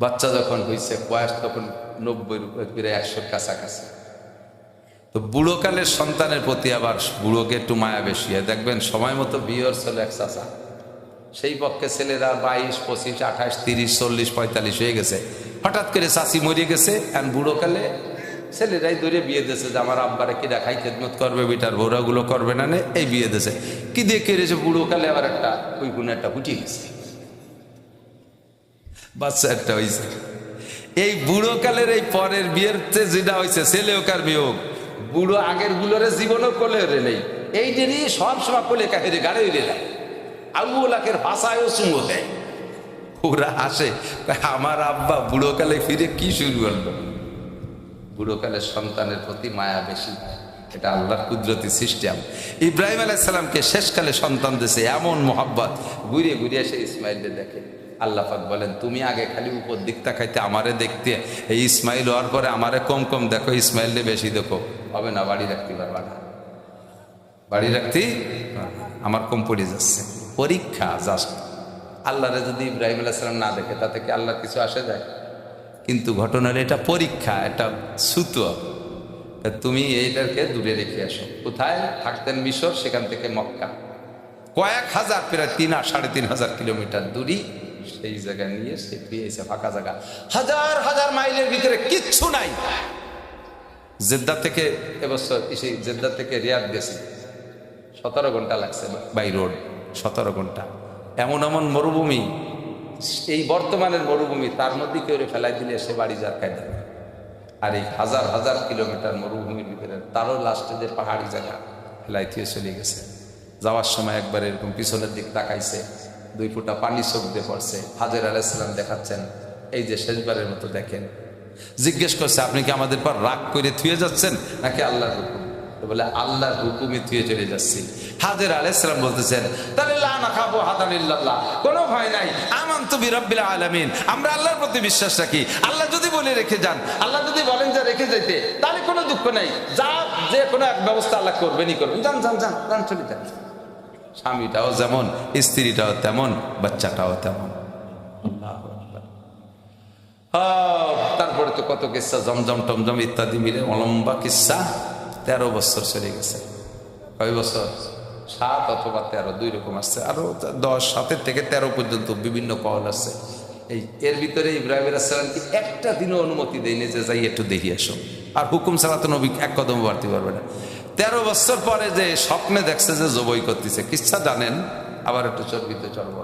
বাচ্চা যখন হয়েছে বয়স তখন 90 উপরে 100 কাছাকাছি। তো বুড়োকালের সন্তানের প্রতি আবার বুড়োকে একটু মায়া বেশি হয়। দেখবেন সময় মতো বিয়ের ছিল এক চাচা, সেই পক্ষে ছেলেরা 22, 25, 28, 30, 40, 45 হয়ে গেছে। হঠাৎ করে চাচি মরে গেছে, আর বুড়োকালে ছেলেরাই ধরে বিয়ে দিয়েছে যে আমার আব্বারা কি দেখাই খেদমত করবে, বেটার ভোরাগুলো করবে না, এই বিয়ে দিয়েছে। কি দিয়ে কেড়েছে বুড়োকালে আবার একটা ওই গুণ একটা ফুটিয়ে গেছে, বাচ্চা একটা হয়েছে। এই বুড়োকালের এই পরের বিয়ের যেটা হয়েছে ছেলে হোক আর মেয়ে হোক, বুড়ো আগের গুলোরে জীবনও কোলে হেরে নেই, এই জেনে সব সময় কোলে কাহেরে গাড়ি হেরে নেয়। আবুলাকের ভাষায়ও চুমো দেয়। ওরা আসে, আমার আব্বা বুড়োকালে ফিরে কি শুরু করলো। বুড়োকালের সন্তানের প্রতি মায়া বেশি, এটা আল্লাহর কুদরতি সিস্টেম। ইব্রাহিম আলাইহিস সালামকে শেষকালে সন্তান দিয়েছে, এমন মোহাব্বত, ঘুরিয়ে ঘুরিয়ে সে ইসমাইলকে দেখে। আল্লাহ পাক বলেন, তুমি আগে খালি উপর দিক তাকাইতে, আমারে দেখতে, এই ইসমাইল হওয়ার পরে আমারে কম কম দেখো, ইসমাইলকে বেশি দেখো, হবে না, বাড়ি রাখতে পারবা না, বাড়ি রাখতে আমার কম পড়ে যাচ্ছে। পরীক্ষা জাস্ট। আল্লাহরে যদি ইব্রাহিম আলাইহিস সালাম না দেখে তাতে কি আল্লাহর কিছু আসে যায়? কিন্তু ঘটনার এটা পরীক্ষা, এটা সুতো। তুমি এইটাকে দূরে রেখে আসো। কোথায় থাকতেন? মিশর, সেখান থেকে মক্কা কয়েক হাজার, প্রায় 3-3.5 কিলোমিটার দূরি। সেই জায়গায় নিয়ে সে ফিরেছে, ফাঁকা জায়গা, হাজার হাজার মাইলের ভিতরে কিচ্ছু নাই। জেদ্দা থেকে এবছর জেদ্দা থেকে রিয়াদ গেছি, 17 ঘন্টা লাগছে বাই রোড, 17 ঘন্টা। এমন এমন মরুভূমি, এই বর্তমানের মরুভূমি, তার মধ্যে কেউ ফেলাই দিলে সে বাড়ি যার খাই দেবে। আর এই হাজার হাজার কিলোমিটার মরুভূমির ভিতরে তারও লাস্টে যে পাহাড়ি জায়গা ফেলাই দিয়ে চলে গেছে। যাওয়ার সময় একবার এরকম পিছনের দিক তাকাইছে, 2 ফোঁটা পানি চোখ দিয়ে পড়ছে। হাজর আলাইহিস সালাম দেখাচ্ছেন, এই যে শেষবারের মতো দেখেন। জিজ্ঞেস করছে, আপনি কি আমাদের পর রাগ করে থুয়ে যাচ্ছেন নাকি আল্লাহর হুকুম? বলে আল্লাহর হুকুমে থুয়ে চলে যাচ্ছি। হাজর আলাইহিস সালাম বলতেছেন, তাহলে লা নাখাফু আহাদান ইল্লাল্লাহ, কোনো ভয় নাই, আমানতু বিরাব্বিল আলামিন, আমরা আল্লাহর প্রতি বিশ্বাস রাখি। আল্লাহ যদি বলে রেখে যান, আল্লাহ যদি বলেন যে রেখে যাইতে, তাহলে কোনো দুঃখ নাই, যা যে কোনো এক ব্যবস্থা আল্লাহ করবেনই করবেন, যান যান যান যান, চলে যান। স্বামীটাও যেমন, স্ত্রীটাও তেমন, বাচ্চাটাও তেমন। তারপরে তো কত কিস্সা, জমজম টমজম ইত্যাদি মিলে লম্বা কিস্সা। 13 বছর চলে গেছে। কয় বছর? 7 অথবা 13, 2 রকম আসছে, আরো 10, 7 থেকে 13 পর্যন্ত বিভিন্ন কওল আছে। এর ভিতরে ইব্রাহিম আলাইহিস সালামকে একটা দিনও অনুমতি দেয়নি যে যাই একটু দেখি আসো, আর হুকুম ছাড়া তো নবী এক কদম বাড়তে পারবে না। 13 বছর পরে যে স্বপ্নে দেখছে যে জবাই করতেছে, কিচ্ছা জানেন? আবার একটু চর্বিতে চর্ব।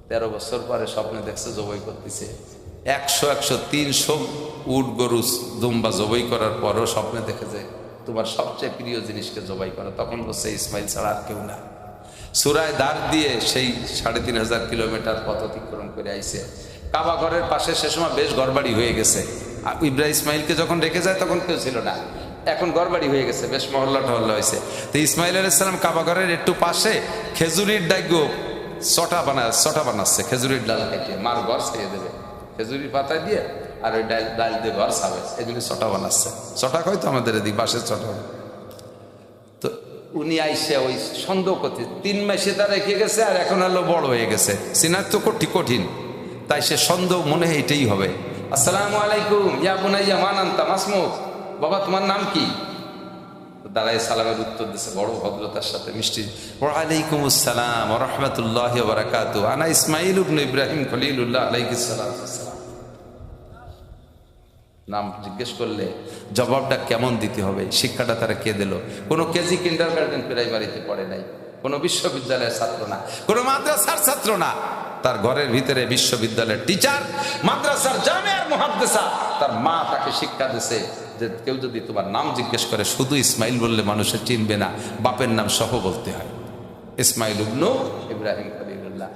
13 বছর পরে স্বপ্নে দেখছে জবাই করতেছে, 100-100-300 উট গরু দুম্বা জবাই করার পরও স্বপ্নে দেখে যে তোমার সবচেয়ে প্রিয় জিনিসকে জবাই করা। তখন বলছে ইসমাইল ছাড়া আর কেউ না। সূরায় দার দিয়ে সেই 3500 কিলোমিটার পথ অতিক্রম করে আইছে। কাবা ঘরের পাশে সে সময় বেশ ঘরবাড়ি হয়ে গেছে। ইব্রাহিম ইসমাইলকে যখন রেখে যায় তখন কেউ ছিল না, এখন ঘরবাড়ি হয়ে গেছে, বেশ মহল্লা টহল্লা হয়েছে। তো ইসমাইল আলাইহিস সালাম কাবা ঘরের একটু পাশে খেজুরির ডাইগো চটা বানাচ্ছে, খেজুরির ডাল কেটে মার ঘর ছেড়ে দেবে, খেজুরির পাতা দিয়ে আর ওই ডাল দিয়ে ঘর ছাবে, এগুলি চটা বানাচ্ছে। চটা কয় তো আমাদের এদিক বাঁশের চটা। তো উনি আইসে ওই সন্দেহ করতে 3 মাসে তার রেখে গেছে, আর এখন হলো বড় হয়ে গেছে, চিনার তো কঠিন। তাই সে সন্দেহ মনে হয় এটাই হবে। আসসালামু আলাইকুম ইয়া বুনাইয়া মান আনতা মাসমুক, বাবা তোমার নাম কি? দাঁড়ায় সালামের উত্তর দিচ্ছে বড় ভদ্রতার সাথে, মিষ্টি। ওয়ালাইকুম আসসালাম ওয়া রাহমাতুল্লাহি ওয়া বারাকাতুহু, আনা ইসমাঈল ইবনে ইব্রাহিম খলিলুল্লাহ আলাইহিস সালাম। নাম জিজ্ঞেস করলে জবাবটা কেমন দিতে হবে, শিক্ষাটা তারা কে দিল? কোনো কেজি কিন্ডারগার্টেন প্রাইমারিতে পড়ে নাই, কোনো বিশ্ববিদ্যালয়ের ছাত্র না, কোনো মাদ্রাসার ছাত্র না। তার ঘরের ভিতরে বিশ্ববিদ্যালয়ের টিচার, মাদ্রাসার জামিয়ার মুহাদ্দিসা। তার মা তাকে শিক্ষা দিয়েছে যে কেউ যদি তোমার নাম জিজ্ঞেস করে শুধু ইসমাইল বললে মানুষের চিনবে না, বাপের নাম সহ বলতে হয়। ইসমাইল ইবনে ইব্রাহিম খলিলুল্লাহ।